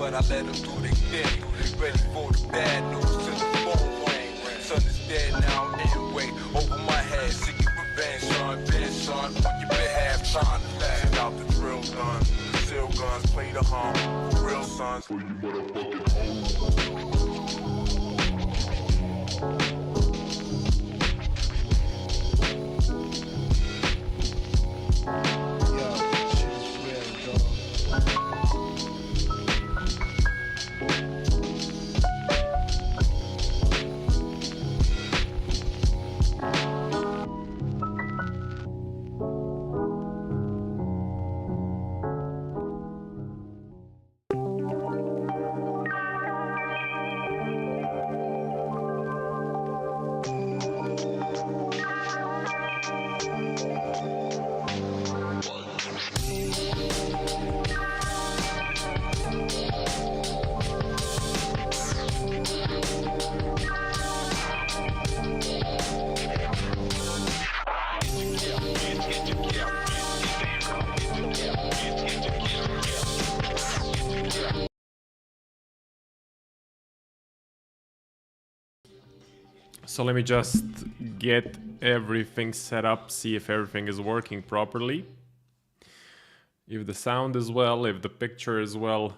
but I let them do their thing. Ready for the bad news till the phone ring. Son is dead now anyway. Over my head, seeking revenge, son. Been son, when you been half trying to laugh out the drill gun. Seal guns play the hum. Real sons. For you motherfucking home. So let me just get everything set up, see if everything is working properly. If the sound is well, if the picture is well.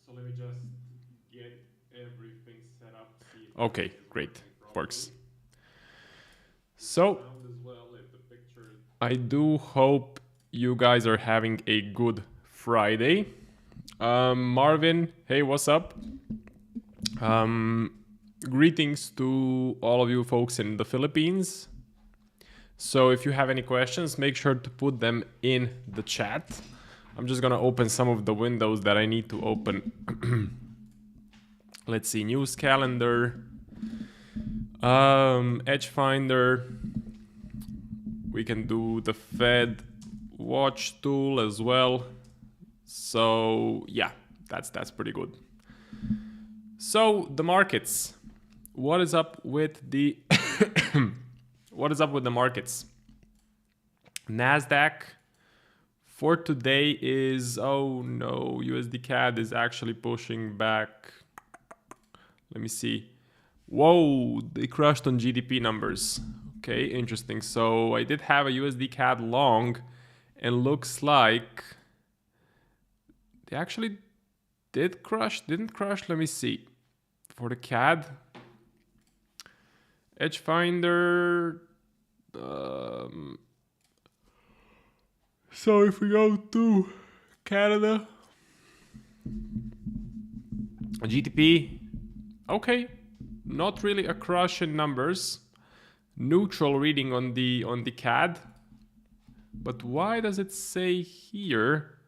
So let me just get everything set up. Okay, great, works. So I do hope you guys are having a good Friday. Marvin, hey, what's up? Greetings to all of you folks in the Philippines. So if you have any questions, make sure to put them in the chat. I'm just gonna open some of the windows that I need to open. Let's see, news calendar, Edge Finder. We can do the Fed watch tool as well. So yeah, that's pretty good. So the markets. What is up with the what is up with the markets? NASDAQ for today is, oh no, USD CAD is actually pushing back. Let me see. Whoa, they crushed on GDP numbers. Okay, interesting. So I did have a USD CAD long, and looks like they actually didn't crush. Let me see. For the CAD. Edge Finder. So if we go to Canada, GDP, okay, not really a crush in numbers. Neutral reading on the CAD. But why does it say here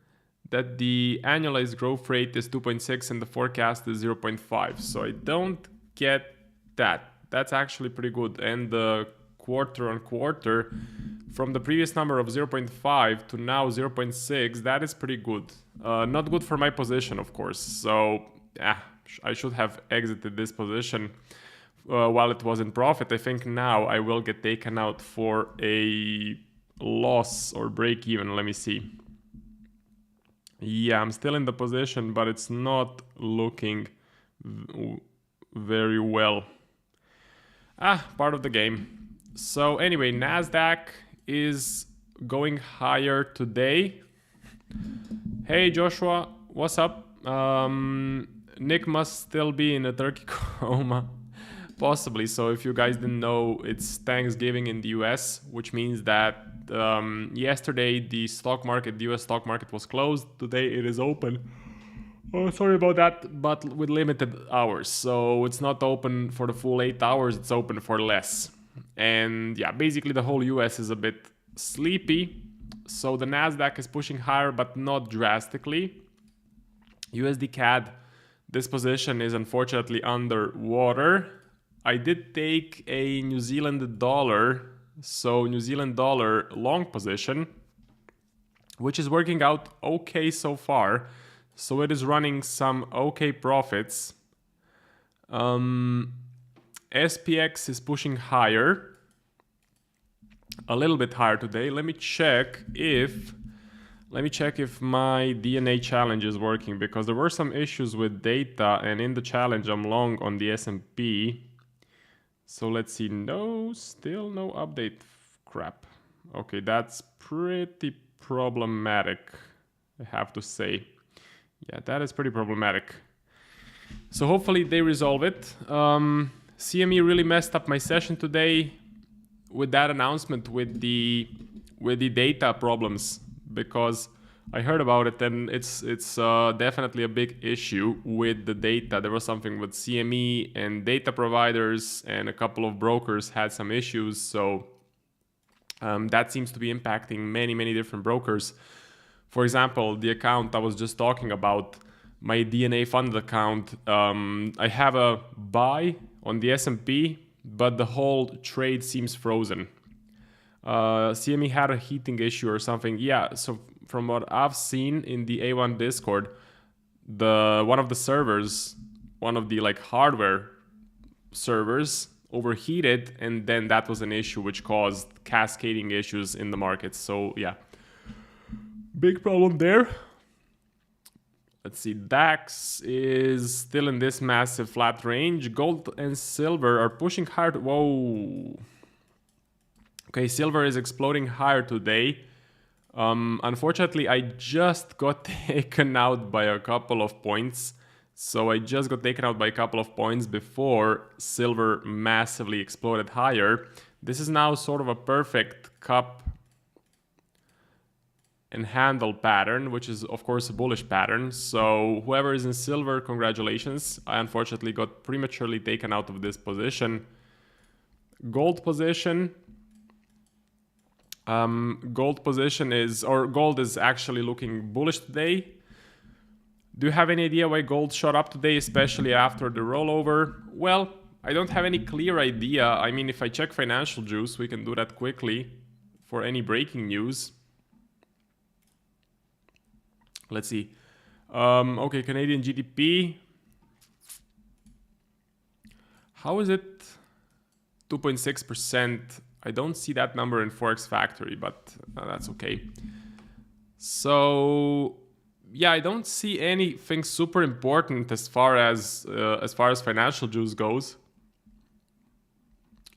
that the annualized growth rate is 2.6 and the forecast is 0.5? So I don't get that. That's actually pretty good. And the quarter on quarter from the previous number of 0.5 to now 0.6, that is pretty good. Not good for my position, of course. So I should have exited this position while it was in profit. I think now I will get taken out for a loss or break even. Let me see. Yeah, I'm still in the position, but it's not looking very well. Part of the game. So anyway, NASDAQ is going higher today. Hey Joshua, what's up? Nick must still be in a turkey coma. Possibly. So if you guys didn't know, it's Thanksgiving in the US, which means that yesterday the stock market, the US stock market was closed. Today it is open. Oh, sorry about that, but with limited hours. So it's not open for the full 8 hours, it's open for less. And yeah, basically the whole US is a bit sleepy. So the NASDAQ is pushing higher, but not drastically. USD CAD, this position is unfortunately underwater. I did take a New Zealand dollar, so New Zealand dollar long position, which is working out okay so far. So it is running some okay profits. SPX is pushing higher, a little bit higher today. Let me check if Let me check if my DNA challenge is working, because there were some issues with data, and in the challenge I'm long on the S&P. So let's see. No, still no update. Crap. Okay, that's pretty problematic, I have to say. Yeah, that is pretty problematic. So hopefully they resolve it. CME really messed up my session today with that announcement with the data problems, because I heard about it, and it's definitely a big issue with the data. There was something with CME and data providers, and a couple of brokers had some issues. So that seems to be impacting many different brokers. For example, the account I was just talking about, my DNA funded account, I have a buy on the S&P, but the whole trade seems frozen. CME had a heating issue or something. Yeah, so from what I've seen in the A1 Discord, one of the servers, one of the like hardware servers overheated, and then that was an issue which caused cascading issues in the market. So yeah, big problem there. Let's see, DAX is still in this massive flat range. Gold and silver are pushing hard. Whoa. Okay, silver is exploding higher today. Unfortunately, I just got taken out by a couple of points. So I just got taken out by a couple of points before silver massively exploded higher. This is now sort of a perfect cup and handle pattern, which is of course a bullish pattern. So whoever is in silver, congratulations. I unfortunately got prematurely taken out of this position. Gold position. Gold is actually looking bullish today. Do you have any idea why gold shot up today, especially after the rollover? Well, I don't have any clear idea. I mean, if I check Financial Juice, we can do that quickly for any breaking news. Let's see. Okay, Canadian GDP. How is it? 2.6%. I don't see that number in Forex Factory, but that's okay. So yeah, I don't see anything super important as far as Financial Juice goes.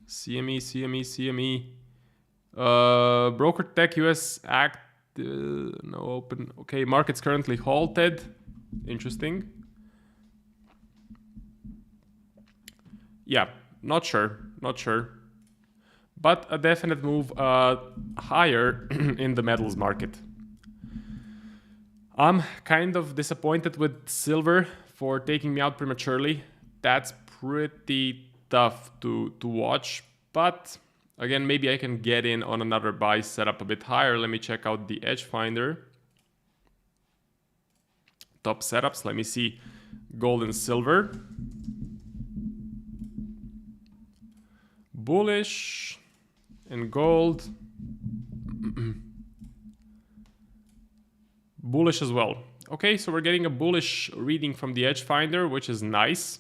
CME. Broker Tech US Act. No open. Okay, market's currently halted. Interesting. Yeah, not sure. But a definite move higher in the metals market. I'm kind of disappointed with silver for taking me out prematurely. That's pretty tough to watch, but again, maybe I can get in on another buy setup a bit higher. Let me check out the Edge Finder. Top setups. Let me see gold and silver. Bullish and gold. Bullish as well. Okay, so we're getting a bullish reading from the Edge Finder, which is nice.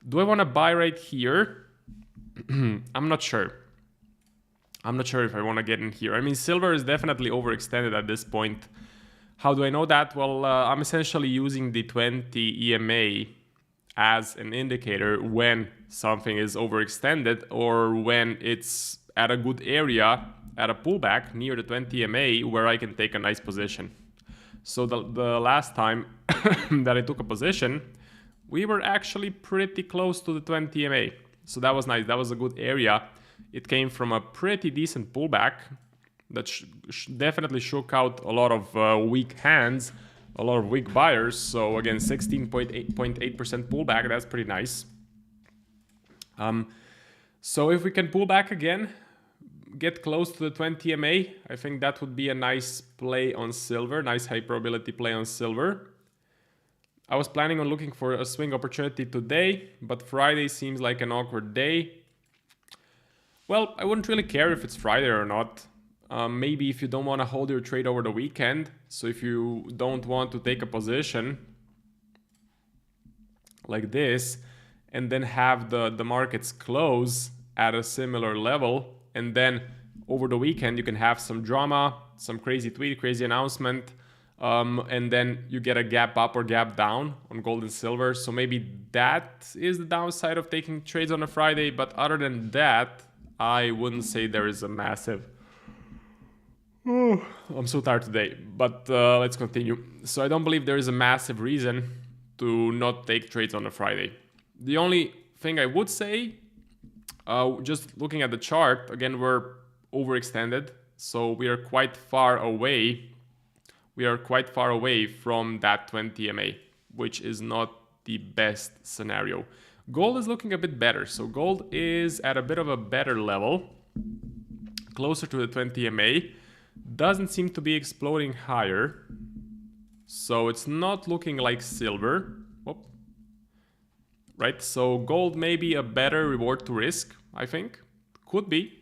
Do I want to buy right here? I'm not sure. I'm not sure if I want to get in here. I mean, silver is definitely overextended at this point. How do I know that? Well, I'm essentially using the 20 EMA as an indicator when something is overextended or when it's at a good area, at a pullback near the 20 EMA where I can take a nice position. So the last time that I took a position, we were actually pretty close to the 20 EMA. So that was nice. That was a good area. It came from a pretty decent pullback that definitely shook out a lot of weak hands, a lot of weak buyers. So again, 16.8% pullback. That's pretty nice. So if we can pull back again, get close to the 20 EMA, I think that would be a nice play on silver, nice high probability play on silver. I was planning on looking for a swing opportunity today, but Friday seems like an awkward day. Well, I wouldn't really care if it's Friday or not. Maybe if you don't want to hold your trade over the weekend, so if you don't want to take a position like this and then have the markets close at a similar level, and then over the weekend you can have some drama, some crazy tweet, crazy announcement, and then you get a gap up or gap down on gold and silver. So maybe that is the downside of taking trades on a Friday. But other than that, I wouldn't say there is a massive... Oh, I'm so tired today, but let's continue. So I don't believe there is a massive reason to not take trades on a Friday. The only thing I would say, just looking at the chart, again, we're overextended. So we are quite far away. We are quite far away from that 20 MA, which is not the best scenario. Gold is looking a bit better. So gold is at a bit of a better level, closer to the 20 MA. Doesn't seem to be exploding higher. So it's not looking like silver. Whoop. Right, so gold may be a better reward to risk, I think. Could be.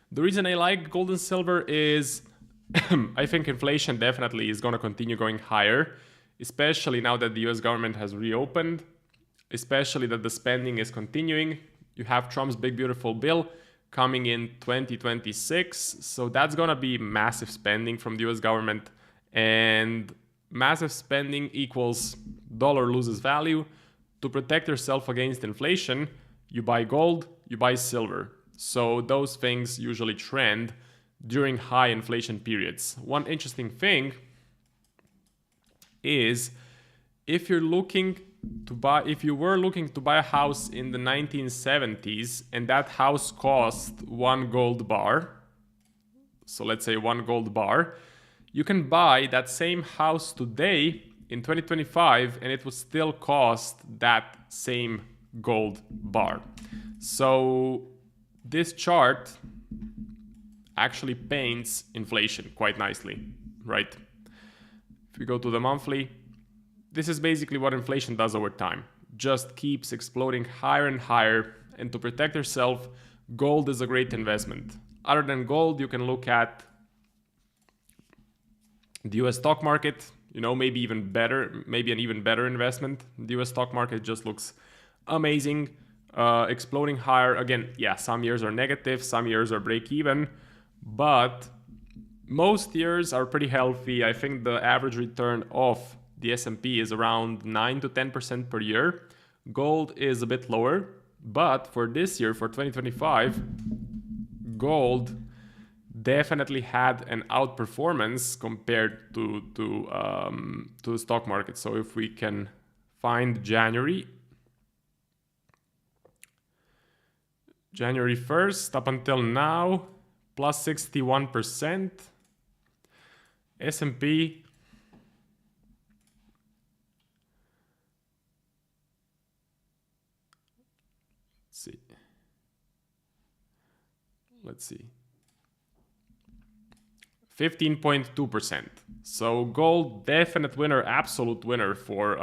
The reason I like gold and silver is I think inflation definitely is going to continue going higher, especially now that the US government has reopened, especially that the spending is continuing. You have Trump's big beautiful bill coming in 2026, so that's going to be massive spending from the US government, and massive spending equals dollar loses value. To protect yourself against inflation, you buy gold, you buy silver. So those things usually trend during high inflation periods. One interesting thing is if you were looking to buy a house in the 1970s and that house cost 1 gold bar, so let's say 1 gold bar, you can buy that same house today in 2025 and it will still cost that same gold bar. So this chart actually paints inflation quite nicely, right? If we go to the monthly, this is basically what inflation does over time. Just keeps exploding higher and higher, and to protect yourself, gold is a great investment. Other than gold, you can look at the US stock market, you know, maybe even better, maybe an even better investment. The US stock market just looks amazing, exploding higher. Again, yeah, some years are negative, some years are break even, but most years are pretty healthy. I think the average return of the S&P is around 9 to 10% per year. Gold is a bit lower, but for this year, for 2025, gold definitely had an outperformance compared to the stock market. So if we can find January 1st up until now, plus 61%. S&P let's see. 15.2%. So gold, definite winner, absolute winner for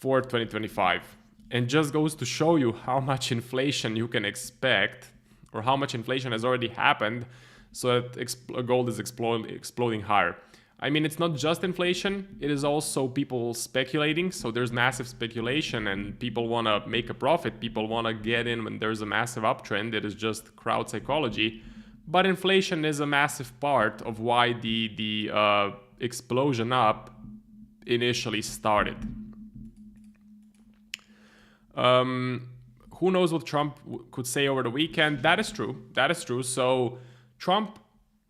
2025. And just goes to show you how much inflation you can expect, or how much inflation has already happened, so that gold is exploding higher. I mean, it's not just inflation, it is also people speculating. So there's massive speculation and people want to make a profit. People want to get in when there's a massive uptrend. It is just crowd psychology. But inflation is a massive part of why the explosion up initially started. Who knows what Trump could say over the weekend? That is true. That is true. So Trump,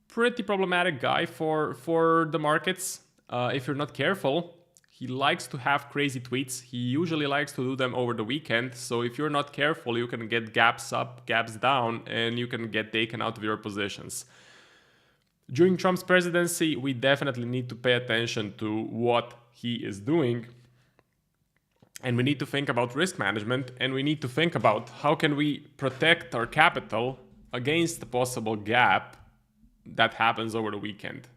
pretty problematic guy for the markets. If you're not careful, he likes to have crazy tweets. He usually likes to do them over the weekend. So if you're not careful, you can get gaps up, gaps down, and you can get taken out of your positions. During Trump's presidency, we definitely need to pay attention to what he is doing. And we need to think about risk management, and we need to think about how can we protect our capital against the possible gap that happens over the weekend.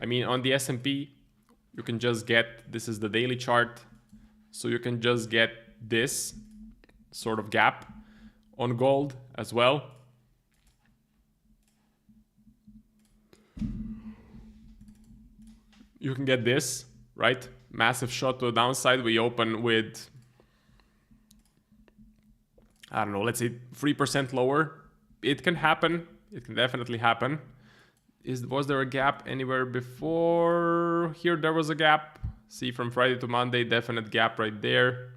I mean, on the S&P, you can just get, this is the daily chart, so you can just get this sort of gap. On gold as well. You can get this, right? Massive shot to the downside. We open with, I don't know, let's say 3% lower. It can happen. It can definitely happen. Was there a gap anywhere before? Here there was a gap. See, from Friday to Monday, definite gap right there.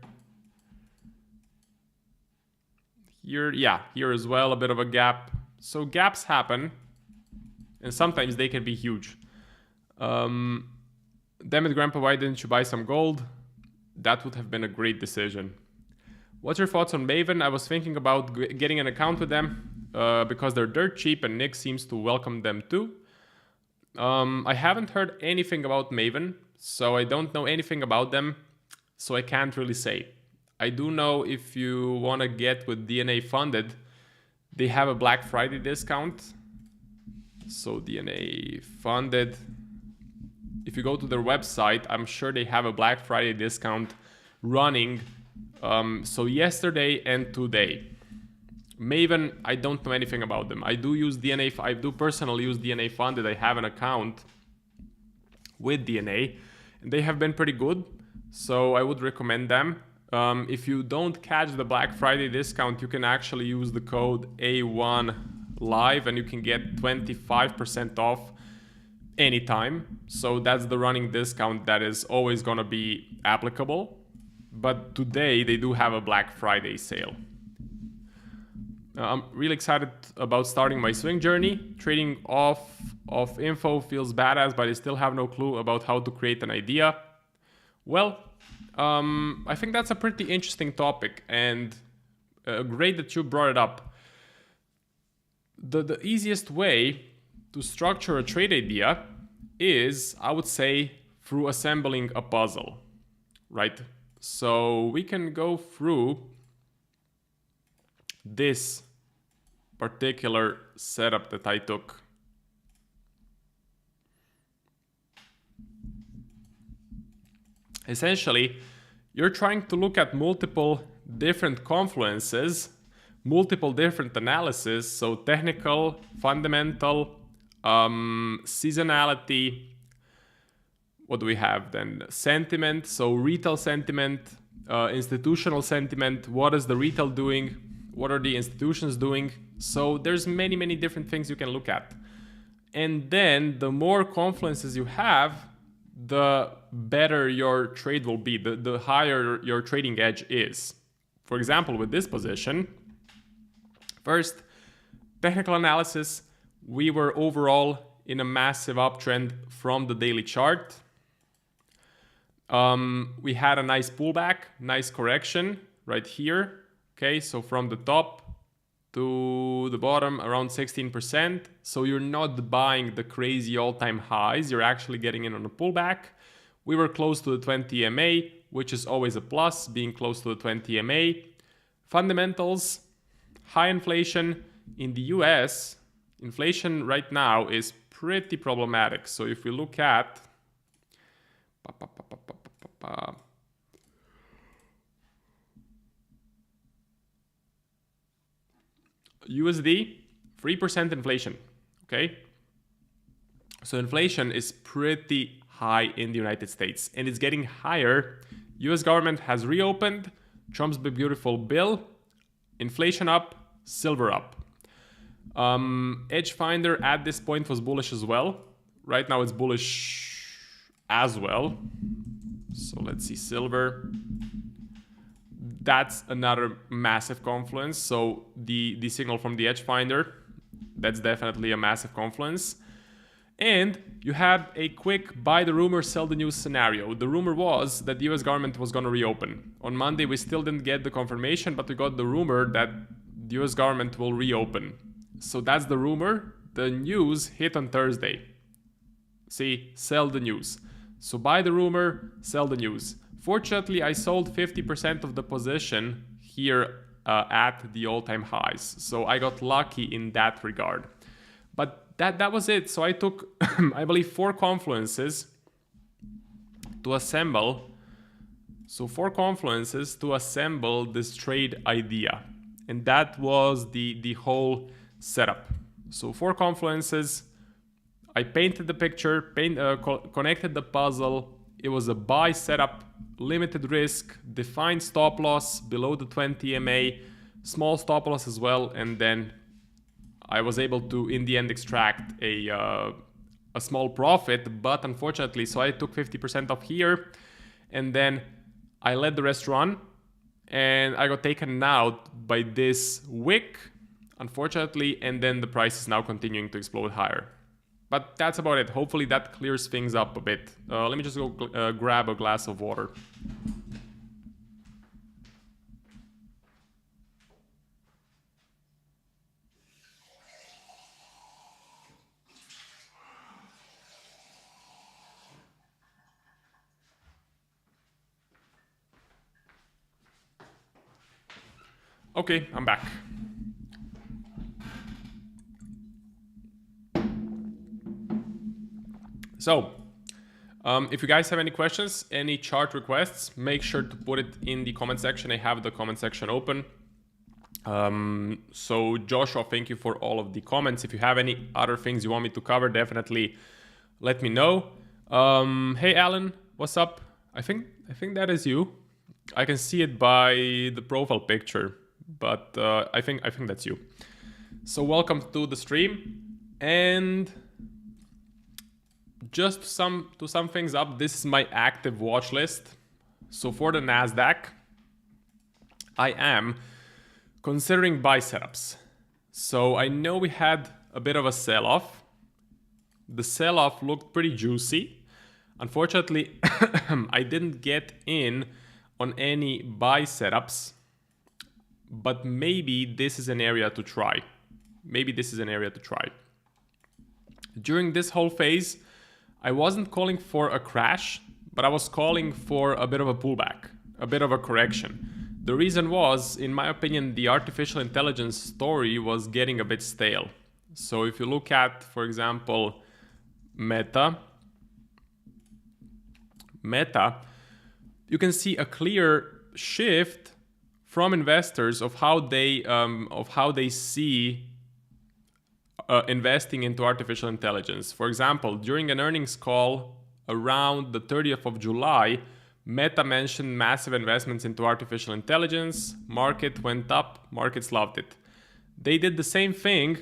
Here, yeah, here as well, a bit of a gap. So gaps happen, and sometimes they can be huge. Damn it, Grandpa, why didn't you buy some gold? That would have been a great decision. What's your thoughts on Maven? I was thinking about getting an account with them because they're dirt cheap and Nick seems to welcome them too. I haven't heard anything about Maven, so I don't know anything about them, so I can't really say. I do know if you want to get with DNA funded, they have a Black Friday discount. So DNA funded, if you go to their website, I'm sure they have a Black Friday discount running. So yesterday and today. Maven, I don't know anything about them. I do personally use DNA funded. I have an account with DNA and they have been pretty good. So I would recommend them. If you don't catch the Black Friday discount, you can actually use the code A1Live and you can get 25% off anytime. So that's the running discount that is always going to be applicable. But today they do have a Black Friday sale. I'm really excited about starting my swing journey. Trading off info feels badass, but I still have no clue about how to create an idea. Well, I think that's a pretty interesting topic and great that you brought it up. The easiest way to structure a trade idea is, I would say, through assembling a puzzle, right? So we can go through this particular setup that I took. Essentially, you're trying to look at multiple different confluences, multiple different analysis, so technical, fundamental, seasonality. What do we have then? Sentiment, so retail sentiment, institutional sentiment. What is the retail doing? What are the institutions doing? So there's many different things you can look at. And then the more confluences you have, the better your trade will be, the higher your trading edge is. For example, with this position, first, technical analysis, we were overall in a massive uptrend from the daily chart. We had a nice pullback, nice correction right here. Okay, so from the top to the bottom, around 16%. So you're not buying the crazy all-time highs, you're actually getting in on a pullback. We were close to the 20 EMA, which is always a plus, being close to the 20 EMA. Fundamentals, high inflation in the US. Inflation right now is pretty problematic. So if we look at USD, 3% inflation, okay? So inflation is pretty high in the United States and it's getting higher. US government has reopened, Trump's big beautiful bill, inflation up, silver up. Edge Finder at this point was bullish as well. Right now it's bullish as well. So let's see silver. That's another massive confluence. So the signal from the Edge Finder, that's definitely a massive confluence. And you had a quick buy the rumor, sell the news scenario. The rumor was that the US government was going to reopen. On Monday, we still didn't get the confirmation, but we got the rumor that the US government will reopen. So that's the rumor. The news hit on Thursday. See, sell the news. So buy the rumor, sell the news. Fortunately, I sold 50% of the position here at the all-time highs. So I got lucky in that regard. But that was it. So I took, I believe, 4 confluences to assemble. So 4 confluences to assemble this trade idea. And that was the whole setup. So 4 confluences. I painted the picture, connected the puzzle. It was a buy setup, limited risk, defined stop loss below the 20 EMA, small stop loss as well, and then I was able to, in the end, extract a a small profit, but unfortunately, so I took 50% off here, and then I let the rest run, and I got taken out by this wick, unfortunately, and then the price is now continuing to explode higher. But that's about it. Hopefully that clears things up a bit. Let me just go grab a glass of water. Okay, I'm back. So, if you guys have any questions, any chart requests, make sure to put it in the comment section. I have the comment section open. So Joshua, thank you for all of the comments. If you have any other things you want me to cover, definitely let me know. Hey Alan, what's up? I think that is you. I can see it by the profile picture, but I think that's you. So welcome to the stream, and just to sum things up, this is my active watch list. So for the NASDAQ, I am considering buy setups. So I know we had a bit of a sell-off. The sell-off looked pretty juicy. Unfortunately, I didn't get in on any buy setups, but maybe this is an area to try. During this whole phase, I wasn't calling for a crash, but I was calling for a bit of a pullback, a bit of a correction. The reason was, in my opinion, the artificial intelligence story was getting a bit stale. So if you look at, for example, Meta, you can see a clear shift from investors of how they see investing into artificial intelligence. For example, during an earnings call around the 30th of July, Meta mentioned massive investments into artificial intelligence. Market went up, markets loved it. They did the same thing.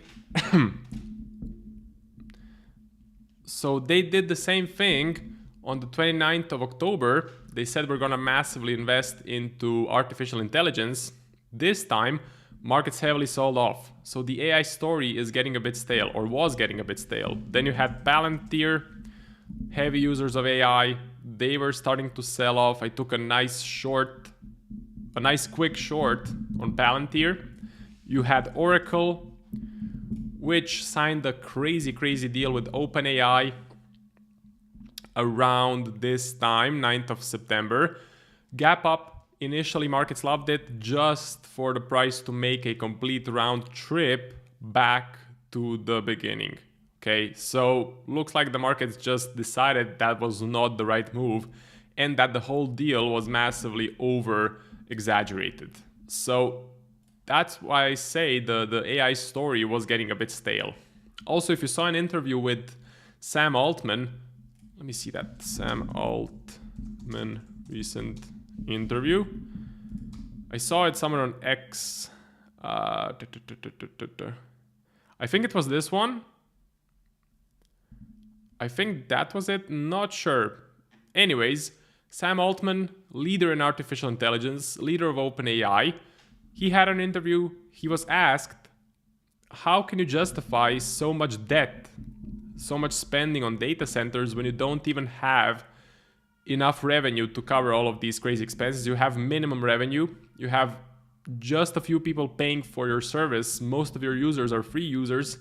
So they did the same thing on the 29th of October. They said we're going to massively invest into artificial intelligence. This time, markets heavily sold off. So the AI story is getting a bit stale, or was getting a bit stale. Then you had Palantir, heavy users of AI. They were starting to sell off. I took a nice quick short on Palantir. You had Oracle, which signed a crazy deal with OpenAI around this time, 9th of September. Gap up. Initially, markets loved it, just for the price to make a complete round trip back to the beginning. Okay, so looks like the markets just decided that was not the right move and that the whole deal was massively over exaggerated. So that's why I say the AI story was getting a bit stale. Also, if you saw an interview with Sam Altman, let me see that Sam Altman recent interview. I saw it somewhere on X. I think it was this one. I think that was it. Not sure. Anyways, Sam Altman, leader in artificial intelligence, leader of OpenAI, he had an interview. He was asked, how can you justify so much debt, so much spending on data centers when you don't even have enough revenue to cover all of these crazy expenses? You have minimum revenue. You have just a few people paying for your service. Most of your users are free users.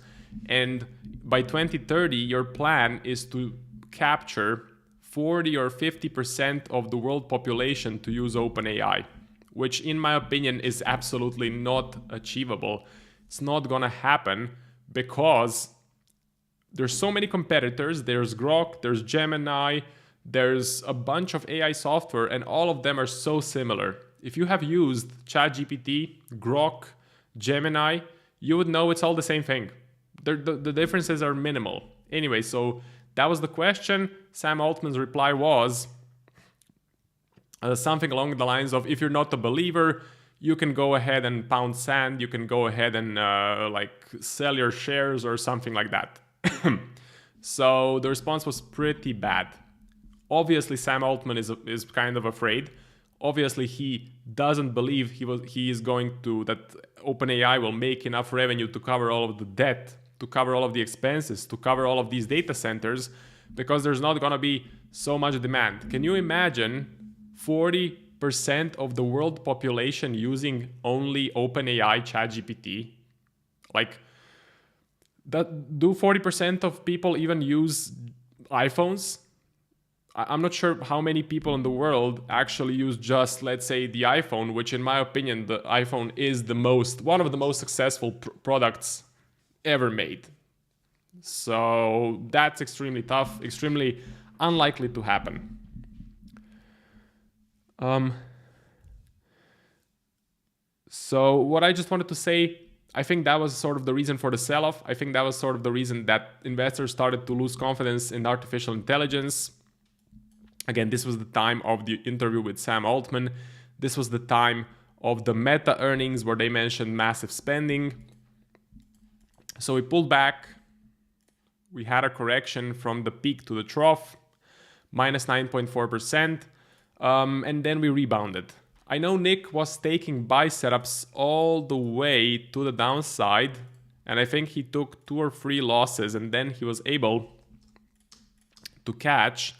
And by 2030, your plan is to capture 40 or 50% of the world population to use OpenAI, which in my opinion is absolutely not achievable. It's not gonna happen because there's so many competitors. There's Grok, there's Gemini, there's a bunch of AI software, and all of them are so similar. If you have used ChatGPT, Grok, Gemini, you would know it's all the same thing. The differences are minimal. Anyway, so that was the question. Sam Altman's reply was something along the lines of, if you're not a believer, you can go ahead and pound sand. You can go ahead and sell your shares or something like that. So the response was pretty bad. Obviously, Sam Altman is kind of afraid. Obviously, he doesn't believe he is going to, that OpenAI will make enough revenue to cover all of the debt, to cover all of the expenses, to cover all of these data centers, because there's not going to be so much demand. Can you imagine 40% of the world population using only OpenAI ChatGPT? Like, do 40% of people even use iPhones? I'm not sure how many people in the world actually use just, let's say, the iPhone, which in my opinion, the iPhone is one of the most successful products ever made. So that's extremely tough, extremely unlikely to happen. So what I just wanted to say, I think that was sort of the reason for the sell-off. I think that was sort of the reason that investors started to lose confidence in artificial intelligence. Again, this was the time of the interview with Sam Altman. This was the time of the Meta earnings where they mentioned massive spending. So we pulled back. We had a correction from the peak to the trough, minus 9.4%. And then we rebounded. I know Nick was taking buy setups all the way to the downside. And I think he took 2 or 3 losses. And then he was able to catch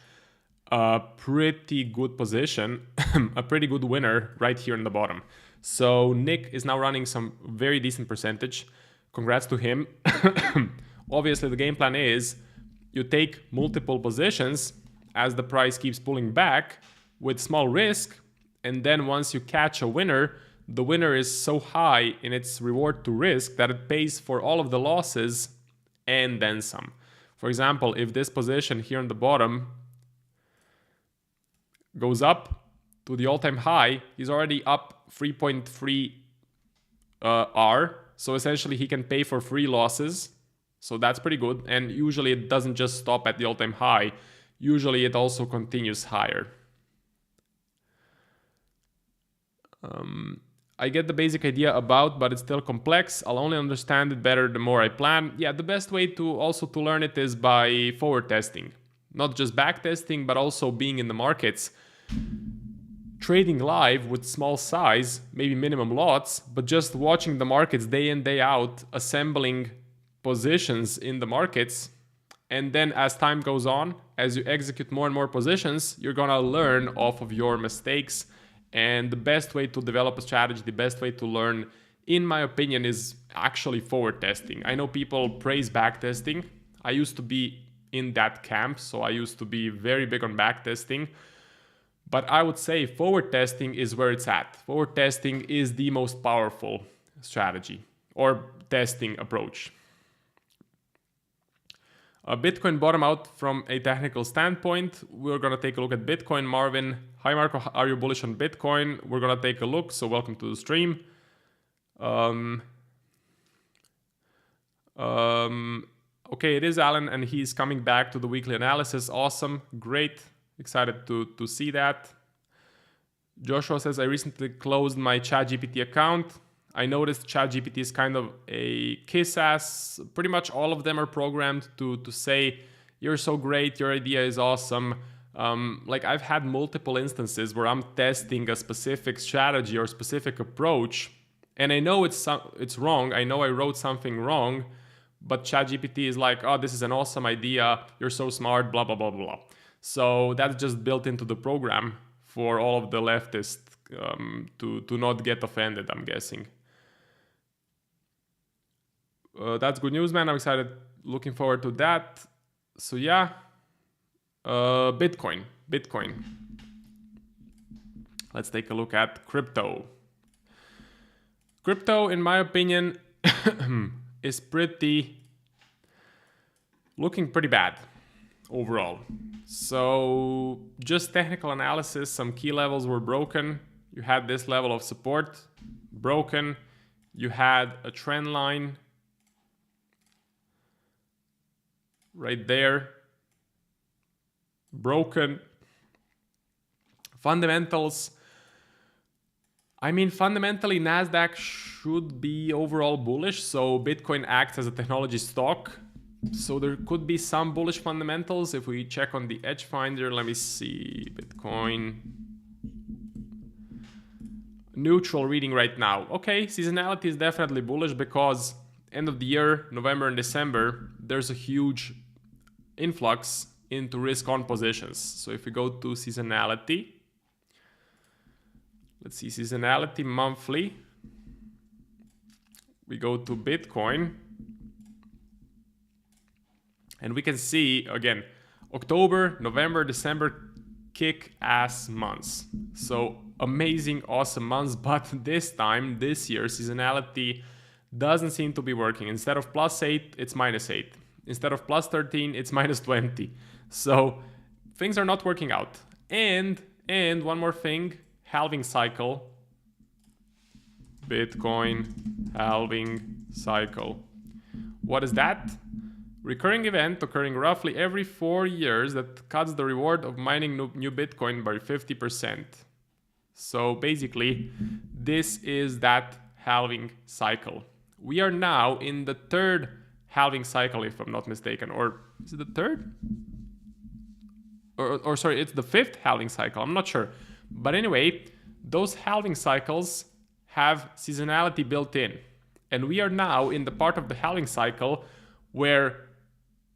a pretty good position, a pretty good winner right here in the bottom. So Nick is now running some very decent percentage. Congrats to him. Obviously, the game plan is you take multiple positions as the price keeps pulling back with small risk. And then once you catch a winner, the winner is so high in its reward to risk that it pays for all of the losses and then some. For example, if this position here on the bottom goes up to the all-time high, he's already up 3.3 R. So essentially he can pay for 3 losses. So that's pretty good. And usually it doesn't just stop at the all-time high. Usually it also continues higher. I get the basic idea but it's still complex. I'll only understand it better the more I plan. Yeah, the best way to learn it is by forward testing. Not just back testing, but also being in the markets, trading live with small size, maybe minimum lots, but just watching the markets day in, day out, assembling positions in the markets. And then as time goes on, as you execute more and more positions, you're gonna learn off of your mistakes. And the best way to develop a strategy, the best way to learn, in my opinion, is actually forward testing. I know people praise back testing. I used to be in that camp, so I used to be very big on back testing. But I would say forward testing is where it's at. Forward testing is the most powerful strategy or testing approach. Bitcoin bottom out from a technical standpoint. We're going to take a look at Bitcoin. Marvin, hi Marco, are you bullish on Bitcoin? We're going to take a look, so welcome to the stream. Okay, it is Alan, and he's coming back to the weekly analysis. Awesome, great, excited to see that. Joshua says, I recently closed my ChatGPT account. I noticed ChatGPT is kind of a kiss ass. Pretty much all of them are programmed to say, you're so great, your idea is awesome. Like I've had multiple instances where I'm testing a specific strategy or specific approach, and I know it's wrong. I know I wrote something wrong, but ChatGPT is like, oh, this is an awesome idea. You're so smart, blah, blah, blah, blah. So that's just built into the program for all of the leftists to not get offended, I'm guessing. That's good news, man. I'm excited, looking forward to that. So yeah, Bitcoin. Let's take a look at crypto. Crypto, in my opinion, is looking pretty bad overall. So just technical analysis, some key levels were broken. You had this level of support broken. You had a trend line right there broken. Fundamentals, I mean, fundamentally NASDAQ should be overall bullish. So Bitcoin acts as a technology stock. So there could be some bullish fundamentals. If we check on the edge finder, let me see, Bitcoin. Neutral reading right now. Okay, seasonality is definitely bullish because end of the year, November and December, there's a huge influx into risk on positions. So if we go to seasonality, let's see, seasonality monthly. We go to Bitcoin. And we can see, again, October, November, December, kick-ass months. So amazing, awesome months. But this time, this year, seasonality doesn't seem to be working. Instead of +8, it's -8. Instead of +13, it's -20. So things are not working out. And one more thing, halving cycle. Bitcoin halving cycle. What is that? Recurring event occurring roughly every 4 years that cuts the reward of mining new Bitcoin by 50%. So basically, this is that halving cycle. We are now in the third halving cycle, if I'm not mistaken. Or is it the third? Or sorry, it's the fifth halving cycle. I'm not sure. But anyway, those halving cycles have seasonality built in. And we are now in the part of the halving cycle where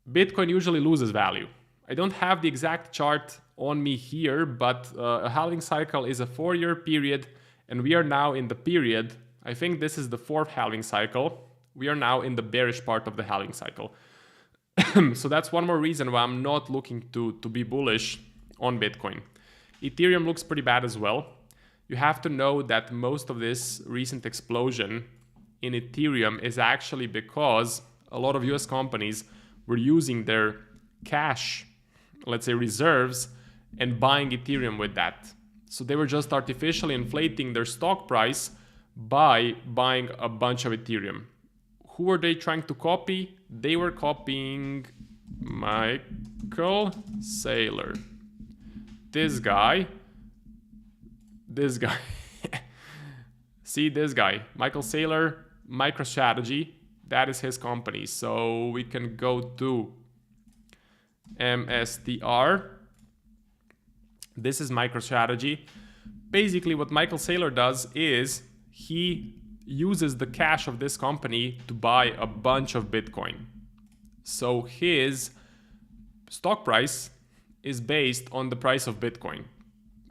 Bitcoin usually loses value. I don't have the exact chart on me here, but a halving cycle is a 4-year period, and we are now in the period, I think this is the 4th halving cycle. We are now in the bearish part of the halving cycle. So that's one more reason why I'm not looking to be bullish on Bitcoin. Ethereum looks pretty bad as well. You have to know that most of this recent explosion in Ethereum is actually because a lot of US companies were using their cash, let's say reserves, and buying Ethereum with that. So they were just artificially inflating their stock price by buying a bunch of Ethereum. Who were they trying to copy? They were copying Michael Saylor. This guy. See this guy, Michael Saylor, MicroStrategy. That is his company. So we can go to MSTR. This is MicroStrategy. Basically, what Michael Saylor does is he uses the cash of this company to buy a bunch of Bitcoin. So his stock price is based on the price of Bitcoin,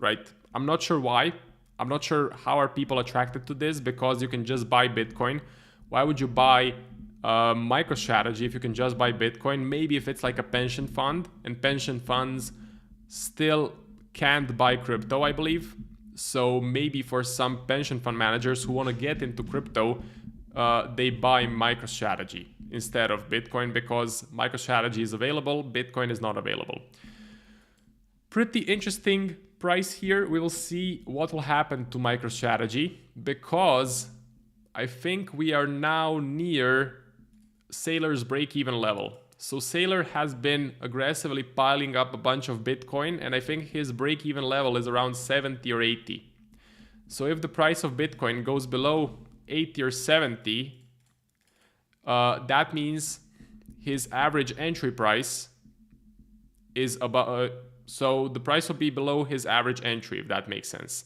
right? I'm not sure why. I'm not sure how are people attracted to this, because you can just buy Bitcoin. Why would you buy MicroStrategy if you can just buy Bitcoin? Maybe if it's like a pension fund, and pension funds still can't buy crypto, I believe. So maybe for some pension fund managers who want to get into crypto, they buy MicroStrategy instead of Bitcoin, because MicroStrategy is available, Bitcoin is not available. Pretty interesting price here. We will see what will happen to MicroStrategy, because I think we are now near Saylor's break-even level. So Saylor has been aggressively piling up a bunch of Bitcoin, and I think his break-even level is around 70 or 80. So if the price of Bitcoin goes below 80 or 70, that means his average entry price is about... so the price will be below his average entry, if that makes sense.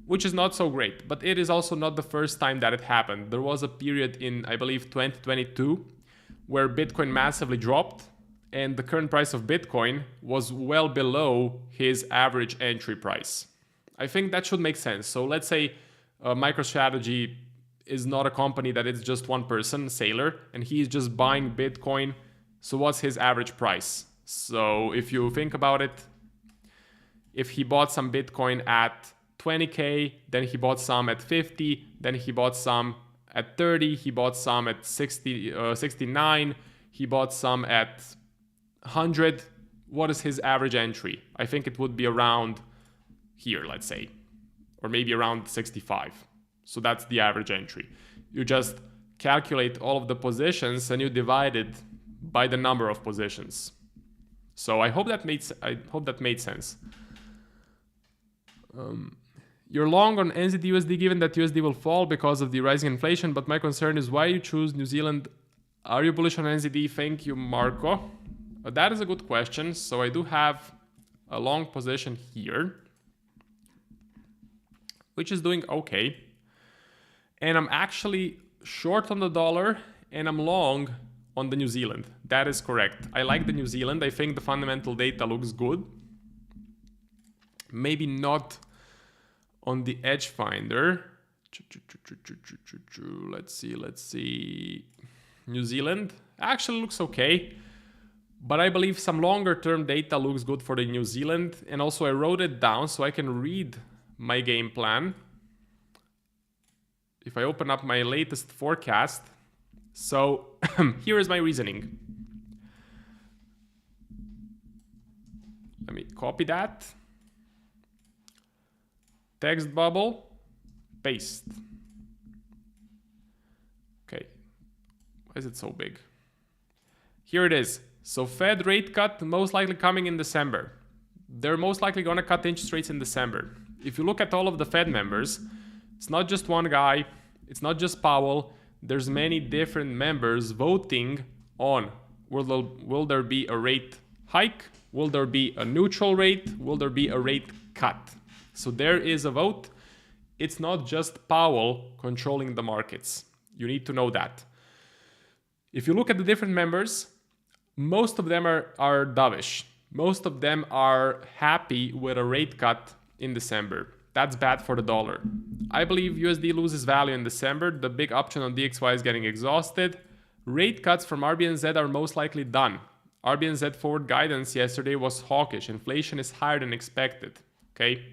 Which is not so great, but it is also not the first time that it happened. There was a period in, I believe, 2022, where Bitcoin massively dropped, and the current price of Bitcoin was well below his average entry price. I think that should make sense. So let's say MicroStrategy is not a company that it's just one person, Saylor, and he's just buying Bitcoin. So what's his average price? So if you think about it, if he bought some Bitcoin at 20K, then he bought some at 50, then he bought some at 30, he bought some at 69, he bought some at 100. What is his average entry? I think it would be around here, let's say, or maybe around 65. So that's the average entry. You just calculate all of the positions and you divide it by the number of positions. So I hope that made sense. You're long on NZD USD given that USD will fall because of the rising inflation, but my concern is why you choose New Zealand Are you bullish on NZD? Thank you, Marco. That is a good question. So I do have a long position here, which is doing okay. And I'm actually short on the dollar and I'm long on the New Zealand. That is correct. I like the New Zealand. I think the fundamental data looks good. Maybe not on the edge finder. Let's see. New Zealand actually looks okay. But I believe some longer term data looks good for the New Zealand. And also I wrote it down so I can read my game plan. If I open up my latest forecast, so here is my reasoning. Let me copy that. Text bubble, paste. Okay, why is it so big? Here it is. So Fed rate cut most likely coming in December. They're most likely going to cut interest rates in December. If you look at all of the Fed members, it's not just one guy, it's not just Powell, there's many different members voting on will there be a rate hike, will there be a neutral rate, will there be a rate cut. So there is a vote. It's not just Powell controlling the markets. You need to know that. If you look at the different members, most of them are dovish. Most of them are happy with a rate cut in December. That's bad for the dollar. I believe USD loses value in December. The big option on DXY is getting exhausted. Rate cuts from RBNZ are most likely done. RBNZ forward guidance yesterday was hawkish. Inflation is higher than expected. Okay.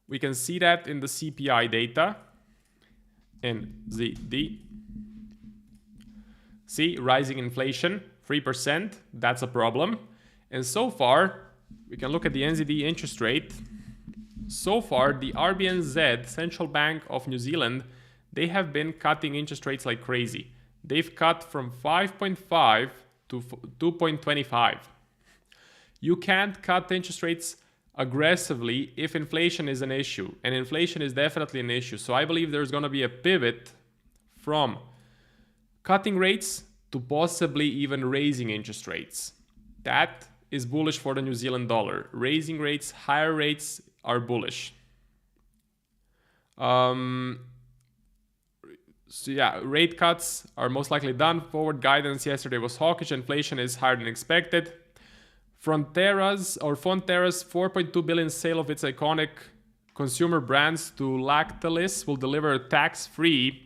We can see that in the CPI data. NZD. See, rising inflation, 3%. That's a problem. And so far, we can look at the NZD interest rate. So far, the RBNZ, Central Bank of New Zealand, they have been cutting interest rates like crazy. They've cut from 5.5 to 2.25. You can't cut interest rates aggressively if inflation is an issue. And inflation is definitely an issue. So I believe there's going to be a pivot from cutting rates to possibly even raising interest rates. That is bullish for the New Zealand dollar. Raising rates, higher rates are bullish. So yeah, rate cuts are most likely done. Forward guidance yesterday was hawkish. Inflation is higher than expected. Fonterra's 4.2 billion sale of its iconic consumer brands to Lactalis will deliver a tax-free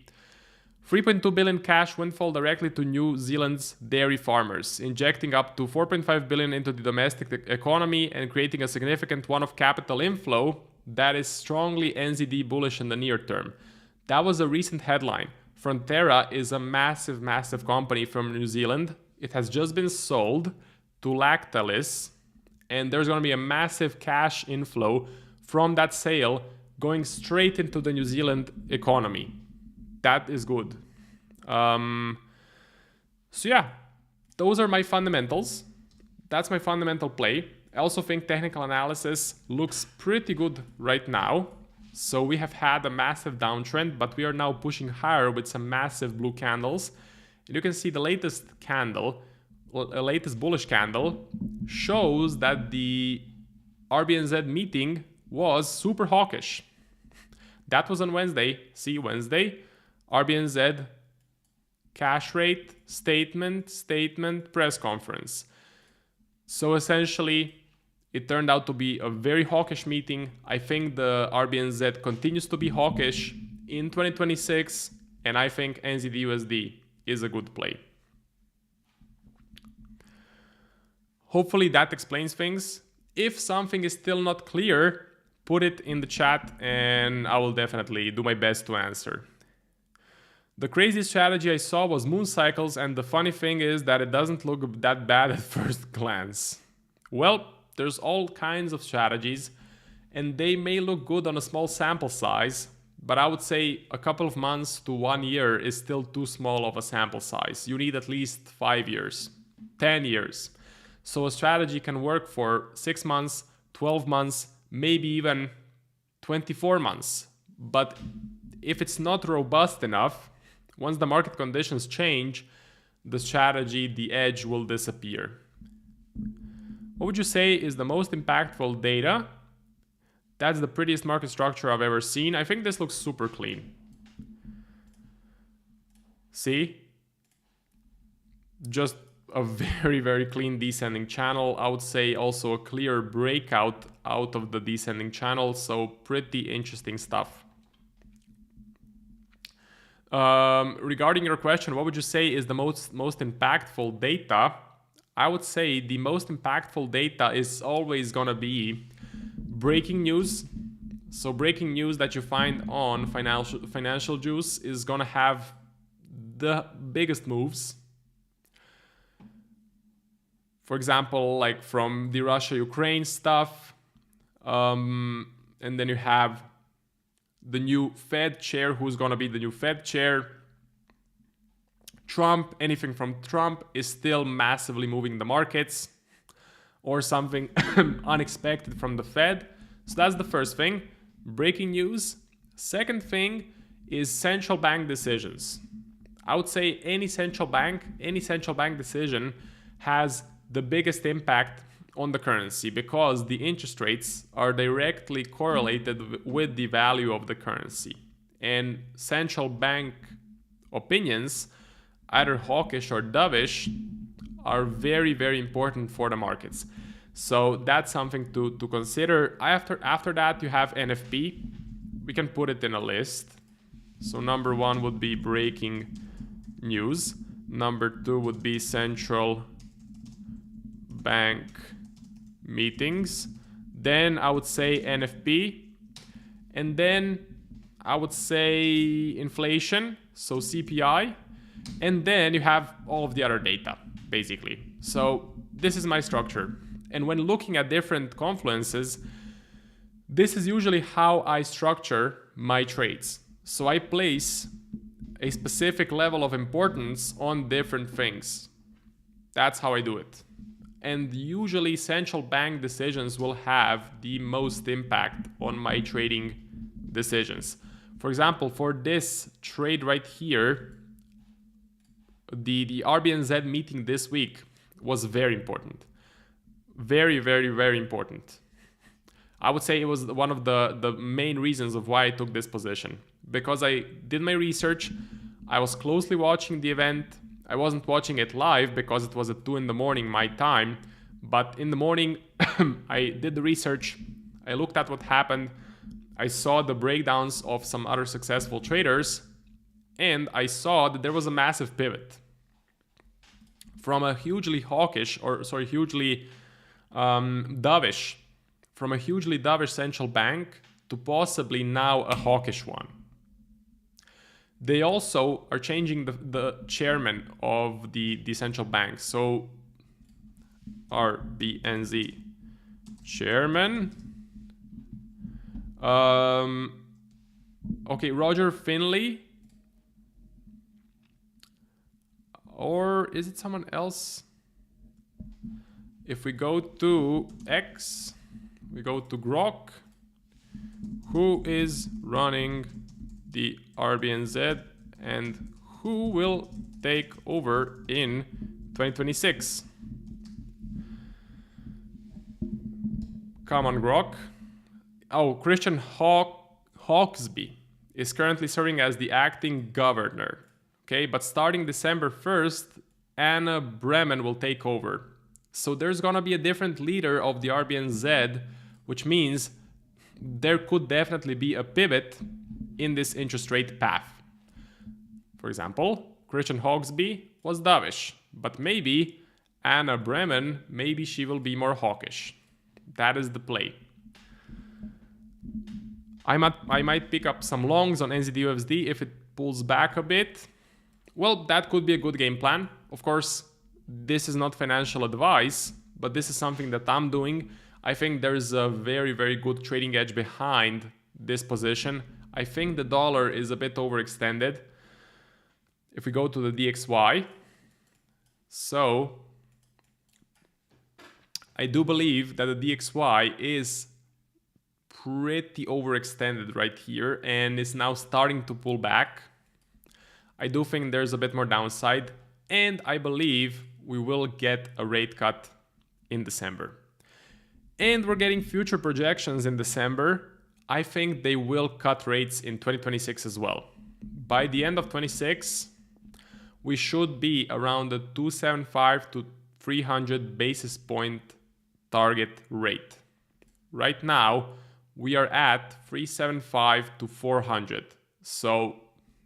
3.2 billion cash windfall directly to New Zealand's dairy farmers, injecting up to 4.5 billion into the domestic economy and creating a significant one-off capital inflow that is strongly NZD bullish in the near term. That was a recent headline. Fonterra is a massive, massive company from New Zealand. It has just been sold to Lactalis, and there's going to be a massive cash inflow from that sale going straight into the New Zealand economy. That is good. So yeah, those are my fundamentals. That's my fundamental play. I also think technical analysis looks pretty good right now. So we have had a massive downtrend, but we are now pushing higher with some massive blue candles. And you can see the latest candle, latest bullish candle, shows that the RBNZ meeting was super hawkish. That was on Wednesday. See, Wednesday. RBNZ cash rate, statement, press conference. So essentially, it turned out to be a very hawkish meeting. I think the RBNZ continues to be hawkish in 2026, and I think NZD USD is a good play. Hopefully that explains things. If something is still not clear, put it in the chat and I will definitely do my best to answer. The craziest strategy I saw was moon cycles, and the funny thing is that it doesn't look that bad at first glance. Well, there's all kinds of strategies, and they may look good on a small sample size, but I would say a couple of months to 1 year is still too small of a sample size. You need at least 5 years, 10 years. So a strategy can work for 6 months, 12 months, maybe even 24 months. But if it's not robust enough, Once the market conditions change, the strategy, the edge will disappear. What would you say is the most impactful data? That's the prettiest market structure I've ever seen. I think this looks super clean. See? Just a very, very clean descending channel. I would say also a clear breakout out of the descending channel. So pretty interesting stuff. Regarding your question, what would you say is the most impactful data? I would say the most impactful data is always gonna be breaking news. So breaking news that you find on Financial Juice is gonna have the biggest moves. For example, like from the Russia-Ukraine stuff, and then you have the new Fed chair, who's going to be the new Fed chair. Trump, anything from Trump is still massively moving the markets, or something unexpected from the Fed. So that's the first thing, breaking news. Second thing is central bank decisions. I would say any central bank decision has the biggest impact on the currency because the interest rates are directly correlated with the value of the currency. And central bank opinions, either hawkish or dovish, are very, very important for the markets. So that's something to consider. After that, you have NFP. We can put it in a list. So number one would be breaking news. Number two would be central bank meetings. Then I would say NFP. And then I would say inflation, so CPI. And then you have all of the other data, basically. So this is my structure. And when looking at different confluences, this is usually how I structure my trades. So I place a specific level of importance on different things. That's how I do it. And usually central bank decisions will have the most impact on my trading decisions. For example, for this trade right here, the RBNZ meeting this week was very important. Very, very, very important. I would say it was one of the main reasons of why I took this position. Because I did my research, I was closely watching the event. I wasn't watching it live because it was at 2 in the morning my time. But in the morning, I did the research. I looked at what happened. I saw the breakdowns of some other successful traders. And I saw that there was a massive pivot from a hugely hawkish, hugely dovish, from a hugely dovish central bank to possibly now a hawkish one. They also are changing the chairman of the central bank. So RBNZ chairman. Okay, Roger Finley. Or is it someone else? If we go to X, we go to Grok, who is running the RBNZ and who will take over in 2026? Come on, Grok. Oh, Christian Hawksby is currently serving as the acting governor. Okay, but starting December 1st, Anna Bremen will take over. So there's gonna be a different leader of the RBNZ, which means there could definitely be a pivot in this interest rate path. For example, Christian Hawksby was dovish, but maybe Anna Bremen, maybe she will be more hawkish. That is the play. I might pick up some longs on NZD/USD if it pulls back a bit. Well, that could be a good game plan. Of course, this is not financial advice, but this is something that I'm doing. I think there's a very, very good trading edge behind this position. I think the dollar is a bit overextended. If we go to the DXY, so I do believe that the DXY is pretty overextended right here and is now starting to pull back. I do think there's a bit more downside, and I believe we will get a rate cut in December. And we're getting future projections in December. I think they will cut rates in 2026 as well. By the end of 26, we should be around the 275 to 300 basis point target rate. Right now, we are at 375 to 400. So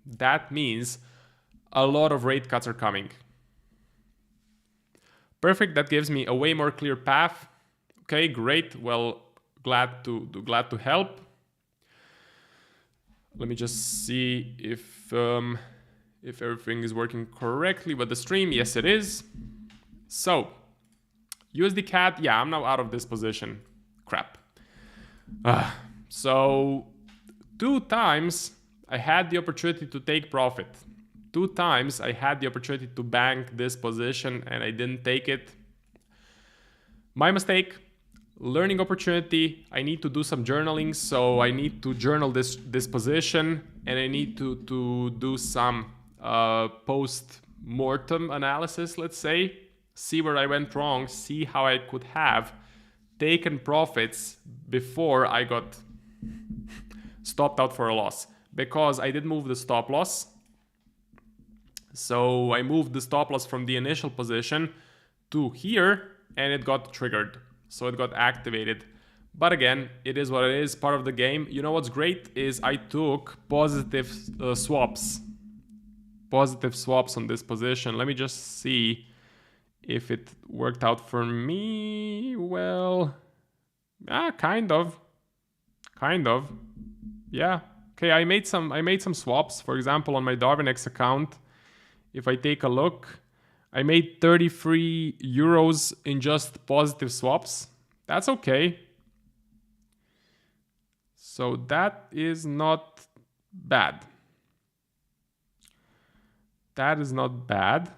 that means a lot of rate cuts are coming. Perfect, that gives me a way more clear path. Okay, great. Well, glad to help. Let me just see if everything is working correctly with the stream. Yes, it is. So, USD CAD, yeah, I'm now out of this position. Crap. So, 2 times I had the opportunity to take profit. 2 times I had the opportunity to bank this position and I didn't take it. My mistake. Learning opportunity. I need to do some journaling, so I need to journal this position, and I need to do some post-mortem analysis, let's say. See where I went wrong, see how I could have taken profits before I got stopped out for a loss. Because I did move the stop loss. So I moved the stop loss from the initial position to here, and it got triggered. So it got activated. But again, it is what it is, part of the game. You know what's great is I took positive swaps. Positive swaps on this position. Let me just see if it worked out for me. Well, kind of. Yeah. Okay, I made some swaps. For example, on my Darwinex account, if I take a look, I made 33 euros in just positive swaps. That's okay. So that is not bad. That is not bad.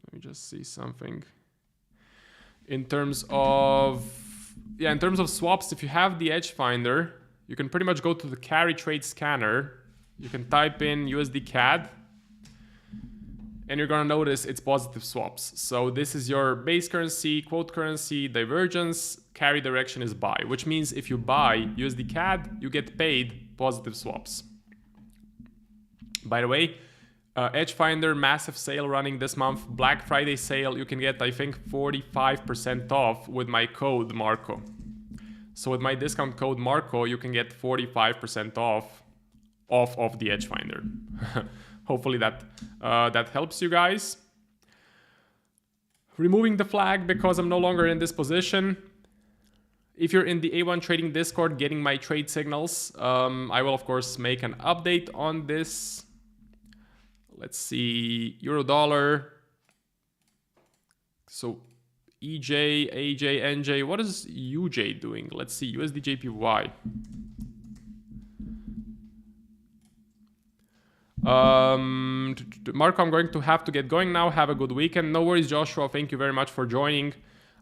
Let me just see something. In terms of swaps, if you have the Edge Finder, you can pretty much go to the carry trade scanner. You can type in USD CAD. And you're gonna notice it's positive swaps. So this is your base currency, quote currency, divergence, carry direction is buy, which means if you buy USD CAD, you get paid positive swaps. By the way, Edge Finder massive sale running this month, Black Friday sale. You can get, I think, 45% off with my code Marco. So with my discount code Marco, you can get 45% off of the Edge Finder. Hopefully that helps you guys. Removing the flag because I'm no longer in this position. If you're in the A1 Trading Discord getting my trade signals, I will of course make an update on this. Let's see, Euro dollar. So EJ, AJ, NJ. What is UJ doing? Let's see, USD JPY. Marco, I'm going to have to get going now. Have a good weekend. No worries, Joshua. Thank you very much for joining.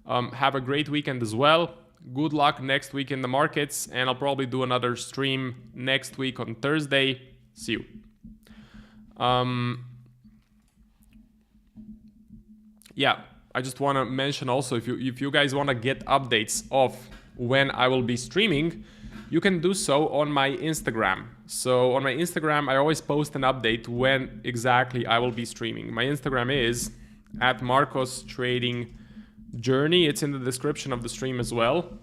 Have a great weekend as well. Good luck next week in the markets, and I'll probably do another stream next week on Thursday. See you. Yeah, I just want to mention also, if you guys want to get updates of when I will be streaming, you can do so on my Instagram. So on my Instagram, I always post an update when exactly I will be streaming. My Instagram is @Marcos Trading Journey. It's in the description of the stream as well.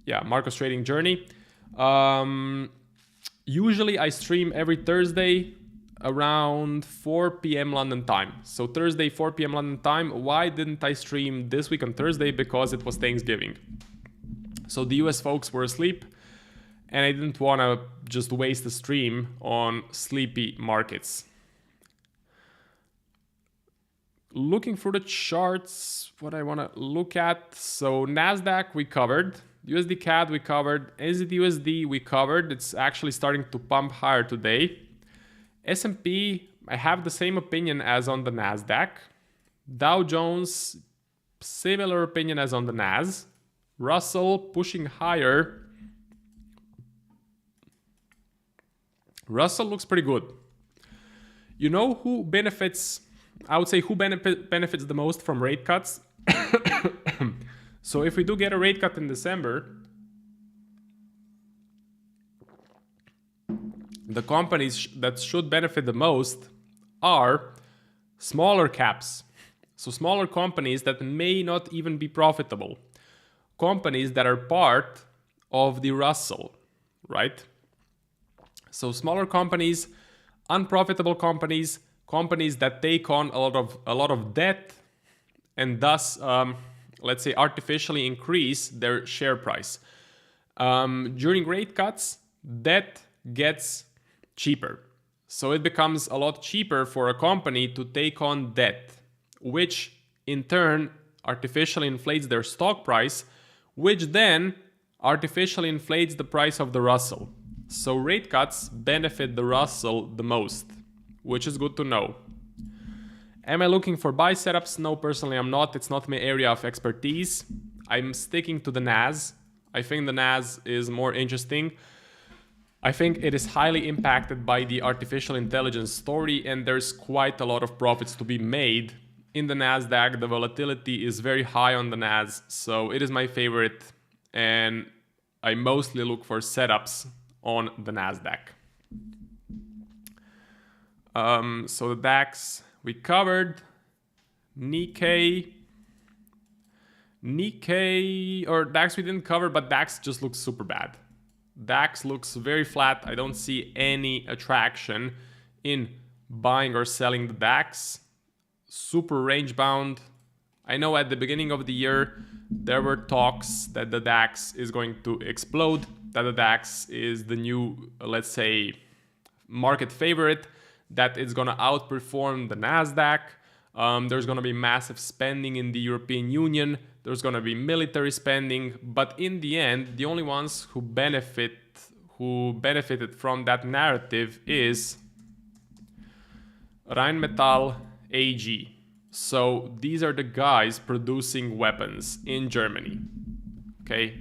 Yeah, Marcos Trading Journey. Usually I stream every Thursday around 4 p.m. London time. So Thursday, 4 p.m. London time. Why didn't I stream this week on Thursday? Because it was Thanksgiving. So the US folks were asleep, and I didn't want to just waste the stream on sleepy markets. Looking for the charts, what I want to look at. So NASDAQ we covered, USD CAD we covered, NZD we covered. It's actually starting to pump higher today. S&P, I have the same opinion as on the NASDAQ. Dow Jones, similar opinion as on the NAS. Russell pushing higher. Russell looks pretty good. You know who benefits, I would say who benefits the most from rate cuts? So if we do get a rate cut in December, the companies that should benefit the most are smaller caps. So smaller companies that may not even be profitable. Companies that are part of the Russell, right? So smaller companies, unprofitable companies, companies that take on a lot of debt and thus, let's say, artificially increase their share price. During rate cuts, debt gets cheaper. So it becomes a lot cheaper for a company to take on debt, which in turn artificially inflates their stock price, which then artificially inflates the price of the Russell. So rate cuts benefit the Russell the most, which is good to know. Am I looking for buy setups? No, personally I'm not. It's not my area of expertise. I'm sticking to the NAS. I think the NAS is more interesting. I think it is highly impacted by the artificial intelligence story, and there's quite a lot of profits to be made in the NASDAQ. The volatility is very high on the NAS, so it is my favorite, and I mostly look for setups on the NASDAQ. So the DAX we covered. Nikkei, or DAX we didn't cover, but DAX just looks super bad. DAX looks very flat. I don't see any attraction in buying or selling the DAX. Super range bound. I know at the beginning of the year there were talks that the DAX is going to explode, that the DAX is the new, let's say, market favorite, that it's going to outperform the NASDAQ. There's going to be massive spending in the European Union. There's going to be military spending. But in the end, the only ones who benefited from that narrative is Rheinmetall AG. So these are the guys producing weapons in Germany. Okay,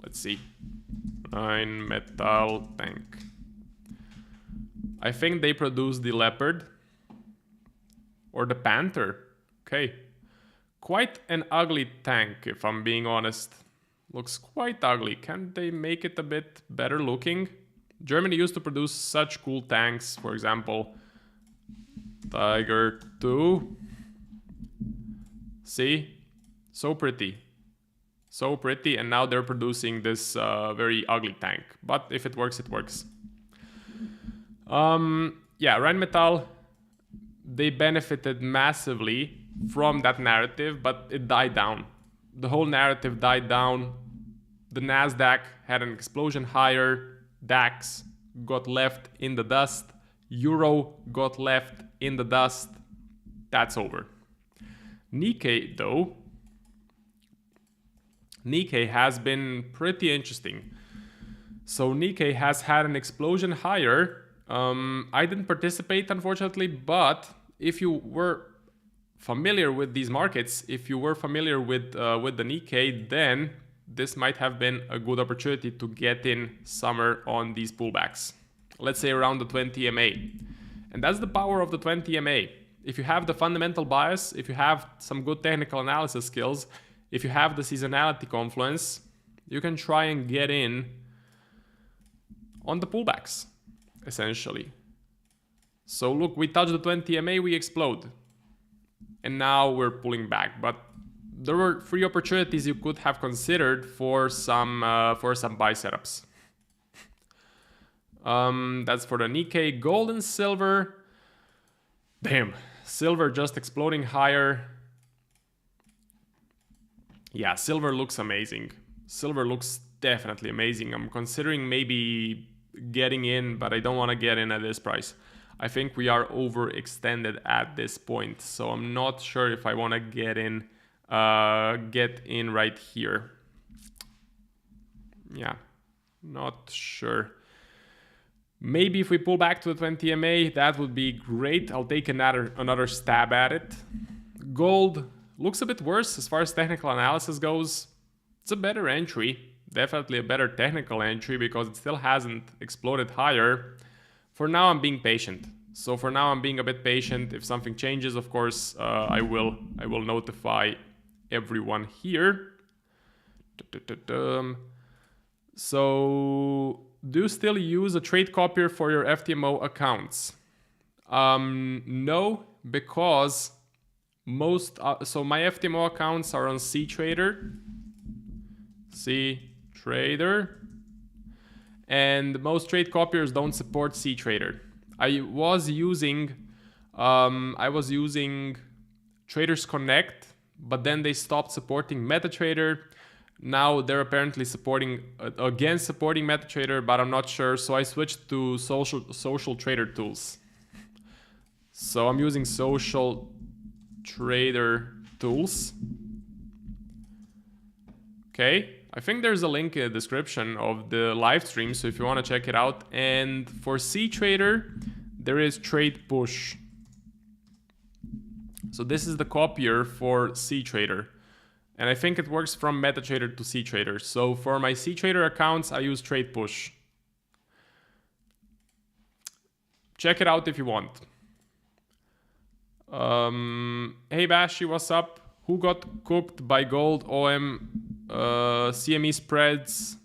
let's see. Rheinmetall tank. I think they produce the Leopard or the Panther. Okay. Quite an ugly tank, if I'm being honest. Looks quite ugly. Can't they make it a bit better looking? Germany used to produce such cool tanks. For example, Tiger 2. See? So pretty. So pretty, and now they're producing this very ugly tank. But if it works, it works. Yeah, Rheinmetall, they benefited massively from that narrative, but it died down. The whole narrative died down. The NASDAQ had an explosion higher. DAX got left in the dust. Euro got left in the dust. That's over. Nikkei, though, Nikkei has been pretty interesting. So Nikkei has had an explosion higher. I didn't participate, unfortunately, but if you were familiar with these markets, if you were familiar with the Nikkei, then this might have been a good opportunity to get in somewhere on these pullbacks. Let's say around the 20 MA. And that's the power of the 20 MA. If you have the fundamental bias, if you have some good technical analysis skills, if you have the seasonality confluence, you can try and get in on the pullbacks, essentially. So look, we touch the 20 MA, we explode. And now we're pulling back. But there were 3 opportunities you could have considered for some buy setups. That's for the Nikkei. Gold and silver. Damn, silver just exploding higher. Yeah, silver looks amazing. Silver looks definitely amazing. I'm considering maybe getting in, but I don't want to get in at this price. I think we are overextended at this point, so I'm not sure if I want to get in right here. Yeah, not sure. Maybe if we pull back to the 20 MA, that would be great. I'll take another stab at it. Gold looks a bit worse as far as technical analysis goes. It's a better entry. Definitely a better technical entry because it still hasn't exploded higher. for now I'm being patient. So for now I'm being a bit patient. If something changes, of course, I will notify everyone here. So do you still use a trade copier for your FTMO accounts? No, because most so my FTMO accounts are on CTrader, and most trade copiers don't support CTrader. I was using Traders Connect, but then they stopped supporting MetaTrader. Now they're apparently supporting MetaTrader, but I'm not sure. So I switched to social trader tools. So I'm using social trader tools. Okay, I think there's a link in the description of the live stream, so if you want to check it out. And for CTrader, there is Trade Push. So this is the copier for CTrader. And I think it works from MetaTrader to CTrader. So for my CTrader accounts, I use Trade Push. Check it out if you want. Hey Bashi, what's up? Who got cooked by gold OM CME spreads?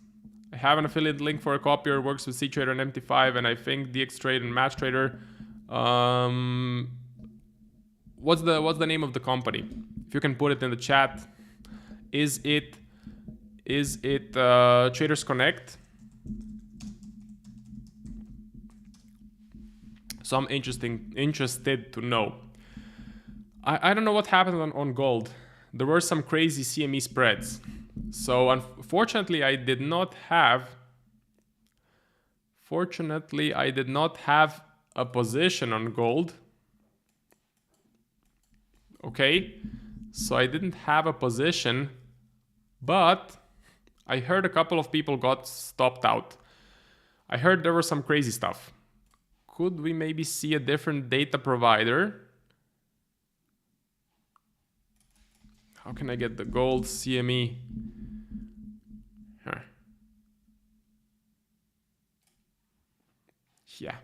I have an affiliate link for a copier, works with CTrader and MT5, and I think DXTrade and MatchTrader. What's the name of the company? If you can put it in the chat. Is it Traders Connect? So I'm interested to know. I don't know what happened on gold. There were some crazy CME spreads. So unfortunately, I did not have a position on gold. Okay, so I didn't have a position, but I heard a couple of people got stopped out. I heard there was some crazy stuff. Could we maybe see a different data provider? How can I get the gold CME? Huh. Yeah.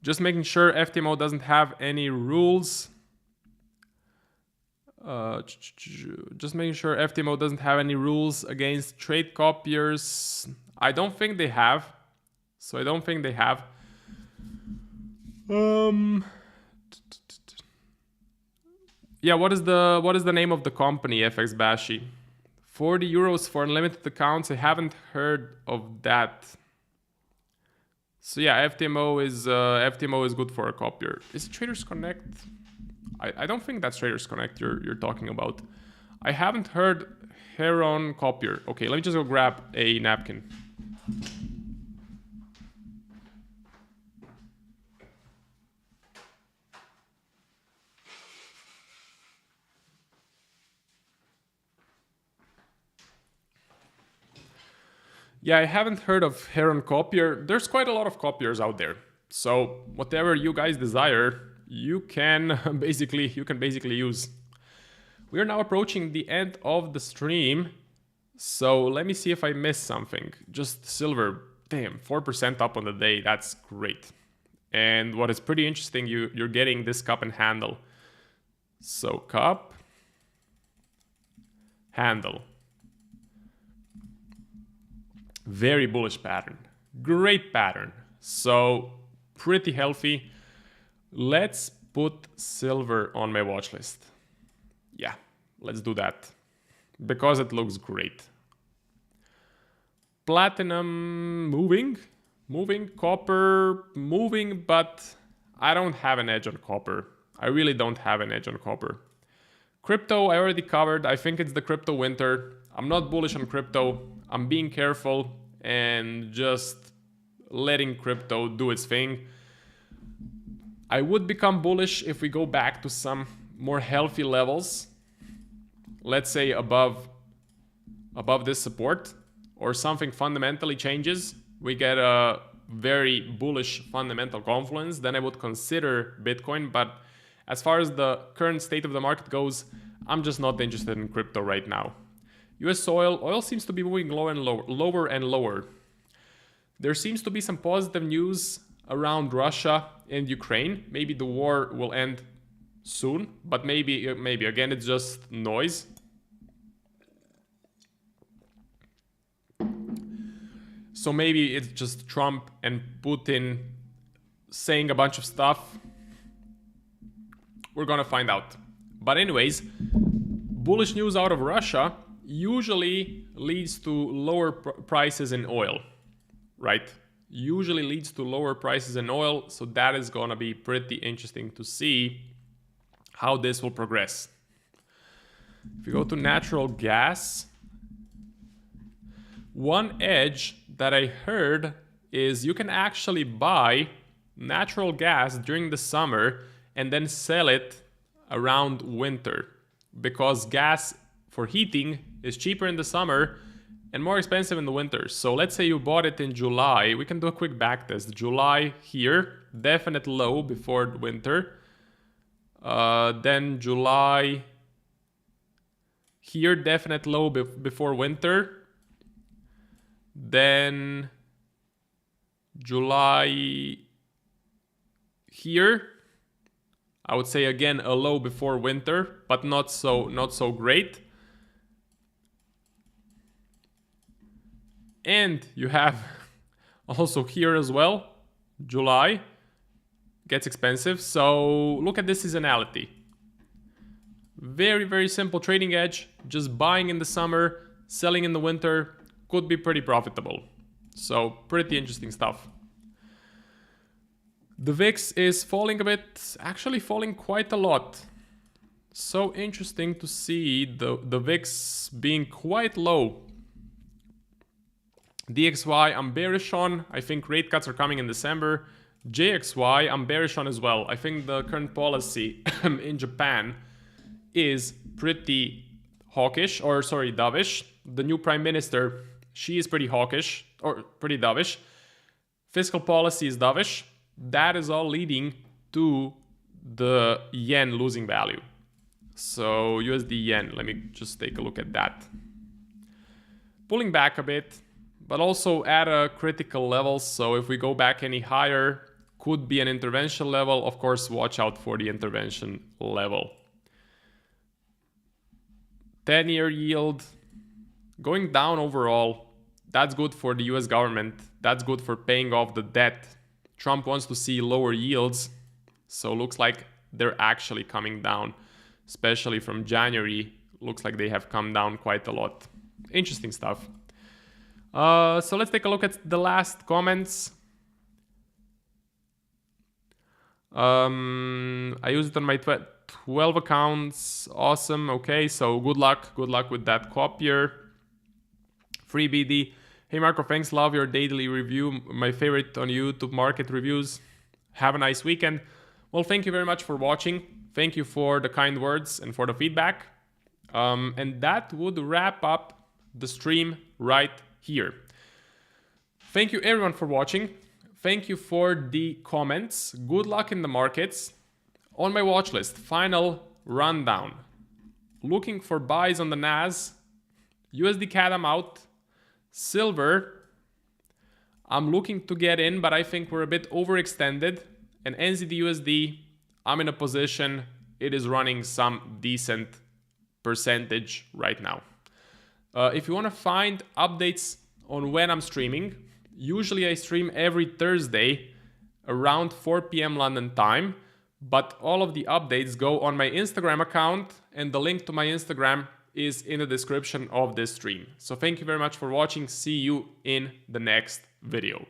Just making sure FTMO doesn't have any rules. Just making sure FTMO doesn't have any rules against trade copiers. I don't think they have. So I don't think they have. Yeah, what is the name of the company, FX Bashi? 40 euros for unlimited accounts. I haven't heard of that. So yeah, FTMO is good for a copier. Is it Traders Connect? I don't think that's Traders Connect you're talking about. I haven't heard Heron copier. Okay, let me just go grab a napkin. Yeah, I haven't heard of Heron copier. There's quite a lot of copiers out there. So whatever you guys desire, you can basically use. We are now approaching the end of the stream. So let me see if I missed something. Just silver, damn, 4% up on the day. That's great. And what is pretty interesting, you're getting this cup and handle. So cup, handle. Very bullish pattern. Great pattern. So pretty healthy. Let's put silver on my watch list. Yeah, let's do that. Because it looks great. Platinum moving. Copper moving, but I don't have an edge on copper. I really don't have an edge on copper. Crypto, I already covered. I think it's the crypto winter. I'm not bullish on crypto. I'm being careful and just letting crypto do its thing. I would become bullish if we go back to some more healthy levels. Let's say above this support, or something fundamentally changes. We get a very bullish fundamental confluence. Then I would consider Bitcoin, but as far as the current state of the market goes, I'm just not interested in crypto right now. US oil seems to be moving lower and lower. There seems to be some positive news around Russia and Ukraine. Maybe the war will end soon, but maybe again it's just noise. So maybe it's just Trump and Putin saying a bunch of stuff. We're gonna find out. But anyways, bullish news out of Russia usually leads to lower prices in oil, right? Usually leads to lower prices in oil, so that is gonna be pretty interesting to see how this will progress. If you go to natural gas, one edge that I heard is you can actually buy natural gas during the summer and then sell it around winter, because gas for heating is cheaper in the summer and more expensive in the winter. So let's say you bought it in July. We can do a quick back test. July here, definite low before winter. Then July here, definite low before winter. Then July here, I would say again a low before winter, but not so great. And you have also here as well, July gets expensive. So look at this seasonality. Very, very simple trading edge. Just buying in the summer, selling in the winter could be pretty profitable. So pretty interesting stuff. The VIX is falling a bit, actually falling quite a lot. So interesting to see the VIX being quite low. DXY I'm bearish on. I think rate cuts are coming in December. JXY I'm bearish on as well. I think the current policy in Japan is pretty hawkish, or sorry, dovish. The new prime minister, she is pretty hawkish, or pretty dovish. Fiscal policy is dovish. That is all leading to the yen losing value. So USD yen, let me just take a look at that. Pulling back a bit, but also at a critical level. So if we go back any higher, could be an intervention level. Of course, watch out for the intervention level. 10-year yield going down overall. That's good for the US government. That's good for paying off the debt. Trump wants to see lower yields. So looks like they're actually coming down, especially from January. Looks like they have come down quite a lot. Interesting stuff. So let's take a look at the last comments. I use it on my 12 accounts. Awesome. Okay, so good luck with that copier. Free BD. Hey Marco, thanks. Love your daily review. My favorite on YouTube, market reviews. Have a nice weekend. Well, thank you very much for watching. Thank you for the kind words and for the feedback. And that would wrap up the stream right here. Thank you everyone for watching. Thank you for the comments. Good luck in the markets. On my watch list, final rundown. Looking for buys on the NAS. USD CAD I'm out. Silver, I'm looking to get in, but I think we're a bit overextended. And NZD USD, I'm in a position. It is running some decent percentage right now. If you want to find updates on when I'm streaming, usually I stream every Thursday around 4 p.m. London time, but all of the updates go on my Instagram account, and the link to my Instagram is in the description of this stream. So thank you very much for watching. See you in the next video.